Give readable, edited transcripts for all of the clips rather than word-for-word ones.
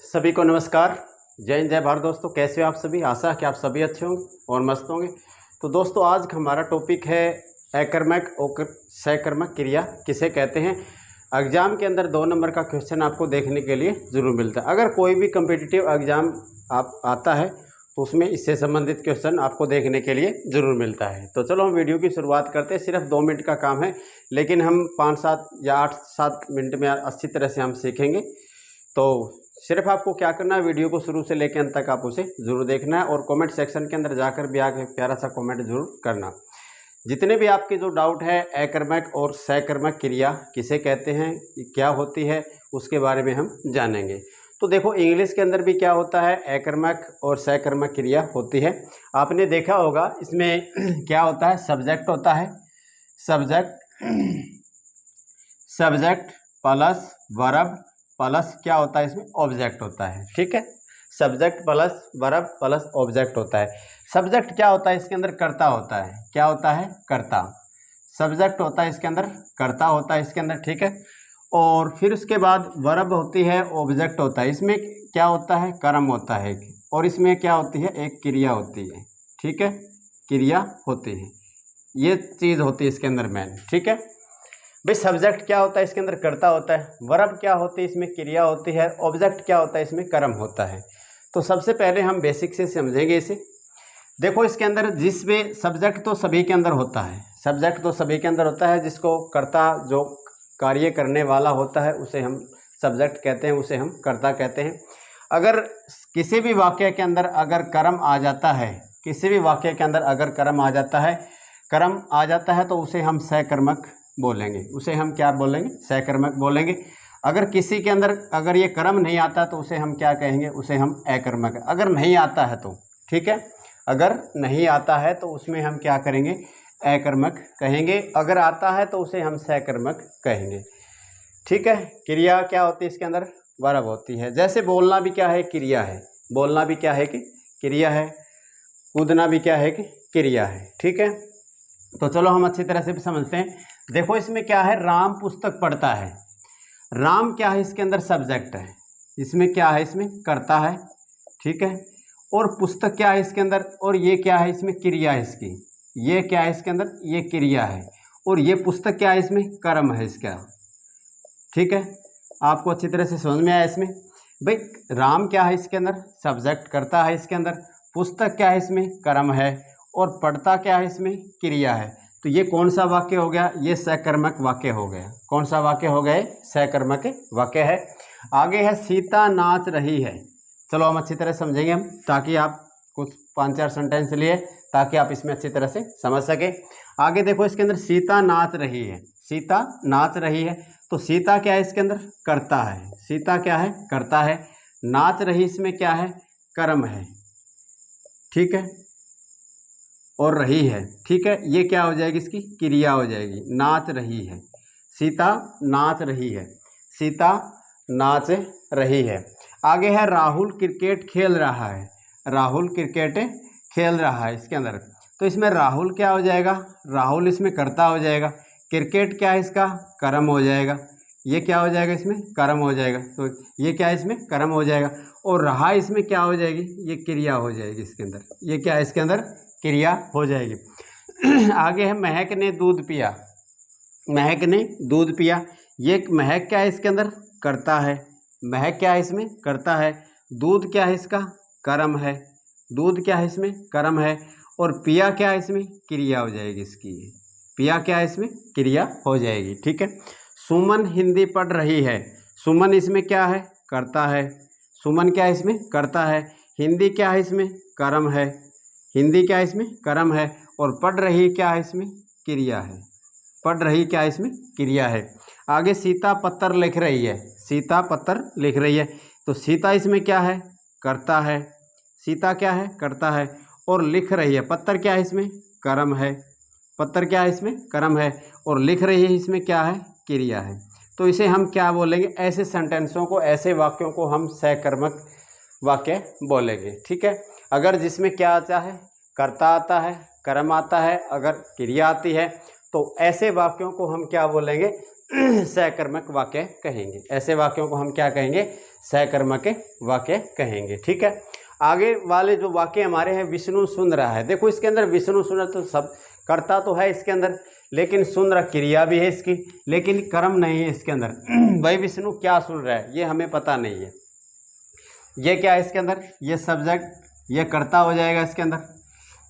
सभी को नमस्कार। जय हिंद जय भारत। दोस्तों कैसे हो आप सभी? आशा है कि आप सभी अच्छे होंगे और मस्त होंगे। तो दोस्तों आज हमारा टॉपिक है एकर्मक और सकर्मक क्रिया किसे कहते हैं। एग्जाम के अंदर 2 नंबर का क्वेश्चन आपको देखने के लिए ज़रूर मिलता है। अगर कोई भी कम्पिटिटिव एग्जाम आप आता है तो उसमें इससे संबंधित क्वेश्चन आपको देखने के लिए ज़रूर मिलता है। तो चलो हम वीडियो की शुरुआत करते हैं। सिर्फ 2 मिनट का काम है, लेकिन हम 5-7 या 8-7 मिनट में अच्छी तरह से हम सीखेंगे। तो सिर्फ आपको क्या करना है, वीडियो को शुरू से लेकर अंत तक आप उसे ज़रूर देखना है और कमेंट सेक्शन के अंदर जाकर भी आके प्यारा सा कमेंट जरूर करना। जितने भी आपके जो डाउट है एकर्मक और सकर्मक क्रिया किसे कहते हैं, क्या होती है, उसके बारे में हम जानेंगे। तो देखो इंग्लिश के अंदर भी क्या होता है, एकर्मक और सकर्मक क्रिया होती है। आपने देखा होगा इसमें क्या होता है, सब्जेक्ट होता है, सब्जेक्ट प्लस वर्ब प्लस क्या होता है इसमें, ऑब्जेक्ट होता है। ठीक है, subject plus verb plus object होता है। सब्जेक्ट क्या होता है, इसके अंदर कर्ता होता है। क्या होता है, कर्ता। सब्जेक्ट होता है इसके अंदर, कर्ता होता है इसके अंदर। ठीक है, और फिर उसके बाद वर्ब होती है, ऑब्जेक्ट होता है। इसमें क्या होता है, कर्म होता है, और इसमें क्या होती है, एक क्रिया होती है। ठीक है, क्रिया होती है, ये चीज़ होती है इसके अंदर मेन। ठीक है भाई, सब्जेक्ट क्या होता है इसके अंदर, कर्ता होता है। वर्ब क्या होती है, इसमें क्रिया होती है। ऑब्जेक्ट क्या होता है, इसमें कर्म होता है। तो सबसे पहले हम बेसिक से समझेंगे इसे। देखो इसके अंदर जिसमें सब्जेक्ट तो सभी के अंदर होता है, सब्जेक्ट तो सभी के अंदर होता है। जिसको कर्ता, जो कार्य करने वाला होता है, उसे हम सब्जेक्ट कहते हैं, उसे हम कर्ता कहते हैं। अगर किसी भी वाक्य के अंदर अगर कर्म आ जाता है, किसी भी वाक्य के अंदर अगर कर्म आ जाता है, तो उसे हम सकर्मक बोलेंगे। उसे हम क्या बोलेंगे, सकर्मक बोलेंगे। अगर किसी के अंदर अगर ये कर्म नहीं आता तो उसे हम क्या कहेंगे, उसे हम एकर्मक। अगर नहीं आता है तो, ठीक है, अगर नहीं आता है तो उसमें हम क्या करेंगे, एकर्मक कहेंगे। अगर आता है तो उसे हम सकर्मक कहेंगे। ठीक है, क्रिया क्या होती है इसके अंदर, वर्ब होती है। जैसे बोलना भी क्या है, क्रिया है। बोलना भी क्या है कि क्रिया है। कूदना भी क्या है कि क्रिया है। ठीक है, तो चलो हम अच्छी तरह से भी समझते हैं। देखो इसमें क्या है, राम पुस्तक पढ़ता है। राम क्या है, इसके अंदर सब्जेक्ट है। इसमें क्या है, इसमें कर्ता है। ठीक है, और पुस्तक क्या है इसके अंदर, और ये क्या है, इसमें क्रिया है इसकी। ये क्या है इसके अंदर, ये क्रिया है, और ये पुस्तक क्या है, इसमें कर्म है इसका। ठीक है, आपको अच्छी तरह से समझ में आया इसमें। भाई राम क्या है इसके अंदर, सब्जेक्ट कर्ता है इसके अंदर। पुस्तक क्या है, इसमें कर्म है, और पढ़ता क्या है, इसमें क्रिया है। तो ये कौन सा वाक्य हो गया, ये सकर्मक वाक्य हो गया। कौन सा वाक्य हो गया, सकर्मक वाक्य है। आगे है सीता नाच रही है। चलो हम अच्छी तरह समझेंगे हम, ताकि आप कुछ 5-4 सेंटेंस लिए, ताकि आप इसमें अच्छी तरह से समझ सके। आगे देखो इसके अंदर सीता नाच रही है। सीता नाच रही है, तो सीता क्या है इसके अंदर, कर्ता है। सीता क्या है, कर्ता है। नाच रही इसमें क्या है, कर्म है। ठीक है, और रही है। ठीक है, ये क्या हो जाएगी, इसकी क्रिया हो जाएगी। नाच रही है, सीता नाच रही है, सीता नाच रही है। आगे है राहुल क्रिकेट खेल रहा है। राहुल क्रिकेट खेल रहा है इसके अंदर, तो इसमें राहुल क्या हो जाएगा, राहुल इसमें कर्ता हो जाएगा। क्रिकेट क्या है इसका, कर्म हो जाएगा। ये क्या हो जाएगा, इसमें कर्म हो जाएगा। तो ये क्या है, इसमें कर्म हो जाएगा। और रहा इसमें क्या हो जाएगी, ये क्रिया हो जाएगी इसके अंदर। ये क्या है इसके अंदर, क्रिया हो जाएगी। आगे है महक ने दूध पिया। महक ने दूध पिया, ये महक क्या है इसके अंदर, कर्ता है। महक क्या है इसमें, कर्ता है। दूध क्या है इसका, कर्म है। दूध क्या है इसमें, कर्म है। और पिया क्या है इसमें, क्रिया हो जाएगी इसकी। पिया क्या है इसमें, क्रिया हो जाएगी। ठीक है, सुमन हिंदी पढ़ रही है। सुमन इसमें क्या है, कर्ता है। सुमन क्या है इसमें, कर्ता है। हिंदी क्या है इसमें, कर्म है। हिंदी क्या है इसमें, कर्म है। और पढ़ रही क्या है इसमें, क्रिया है। पढ़ रही क्या है इसमें, क्रिया है। आगे सीता पत्र लिख रही है। सीता पत्र लिख रही है, तो सीता इसमें क्या है, कर्ता है। सीता क्या है, कर्ता है। और लिख रही है, पत्र क्या है इसमें, कर्म है। पत्र क्या है इसमें, कर्म है। और लिख रही है इसमें क्या है, क्रिया है। तो इसे हम क्या बोलेंगे, ऐसे सेंटेंसों को, ऐसे वाक्यों को हम सकर्मक वाक्य बोलेंगे। ठीक है, अगर जिसमें क्या आता है, कर्ता आता है, कर्म आता है, अगर क्रिया आती है, तो ऐसे वाक्यों को हम क्या बोलेंगे, सकर्मक वाक्य कहेंगे। ऐसे वाक्यों को हम क्या कहेंगे, सहकर्मक वाक्य कहेंगे। ठीक है, आगे वाले जो वाक्य हमारे हैं, विष्णु सुन रहा है। देखो इसके अंदर विष्णु सुन रहा तो सब कर्ता तो है इसके अंदर, लेकिन सुन रहा क्रिया भी है इसकी, लेकिन कर्म नहीं है इसके अंदर। भाई विष्णु क्या सुन रहा है ये हमें पता नहीं है। ये क्या है इसके अंदर, ये सब्जेक्ट, ये कर्ता हो जाएगा इसके अंदर।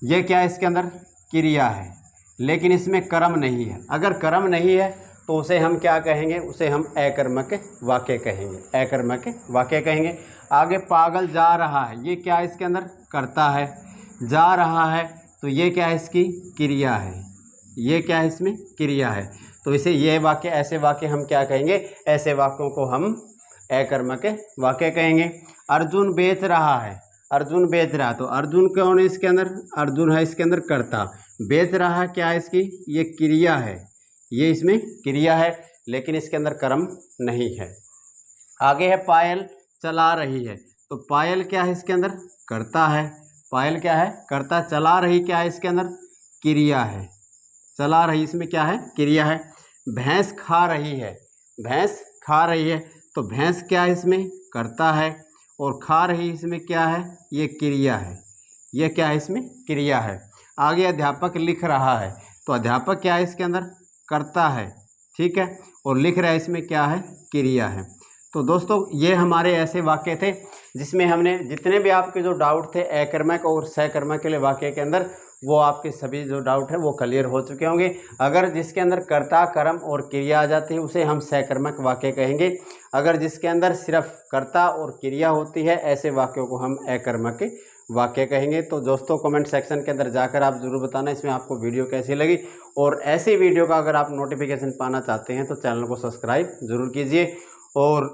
ये क्या है इसके अंदर, क्रिया है, लेकिन इसमें कर्म नहीं है। अगर कर्म नहीं है तो उसे हम क्या कहेंगे, उसे हम अकर्मक वाक्य कहेंगे, अकर्मक वाक्य कहेंगे। आगे पागल जा रहा है, ये क्या है इसके अंदर, कर्ता है। जा रहा है तो ये क्या है, इसकी क्रिया है। ये क्या है, इसमें क्रिया है। तो इसे ये वाक्य, ऐसे वाक्य हम क्या कहेंगे, ऐसे वाक्यों को हम अकर्मक वाक्य कहेंगे। अर्जुन बेच रहा है, अर्जुन बेच रहा है तो अर्जुन कौन है इसके अंदर, अर्जुन है इसके अंदर कर्ता। बेच रहा क्या है इसकी, ये क्रिया है, ये इसमें क्रिया है, लेकिन इसके अंदर कर्म नहीं है। आगे है पायल चला रही है, तो पायल क्या है इसके अंदर, कर्ता है। पायल क्या है, कर्ता। चला रही क्या है इसके अंदर, क्रिया है। चला रही इसमें क्या है, क्रिया है। भैंस खा रही है, भैंस खा रही है तो भैंस क्या है इसमें, कर्ता है। और खा रही इसमें क्या है, ये क्रिया है। ये क्या है, इसमें क्रिया है। आगे अध्यापक लिख रहा है, तो अध्यापक क्या है इसके अंदर, कर्ता है। ठीक है, और लिख रहा है इसमें क्या है, क्रिया है। तो दोस्तों ये हमारे ऐसे वाक्य थे जिसमें हमने जितने भी आपके जो डाउट थे अकर्मक और सहकर्मक के लिए वाक्य के अंदर, वो आपके सभी जो डाउट है वो क्लियर हो चुके होंगे। अगर जिसके अंदर कर्ता, कर्म और क्रिया आ जाती है उसे हम सहकर्मक वाक्य कहेंगे। अगर जिसके अंदर सिर्फ कर्ता और क्रिया होती है, ऐसे वाक्यों को हम अकर्मक वाक्य कहेंगे। तो दोस्तों कमेंट सेक्शन के अंदर जाकर आप ज़रूर बताना इसमें आपको वीडियो कैसी लगी, और ऐसी वीडियो का अगर आप नोटिफिकेशन पाना चाहते हैं तो चैनल को सब्सक्राइब ज़रूर कीजिए। और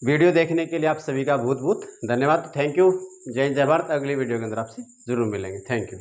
वीडियो देखने के लिए आप सभी का बहुत बहुत धन्यवाद। Thank you. जय हिंद, जय भारत। अगली वीडियो के अंदर आपसे ज़रूर मिलेंगे। Thank you.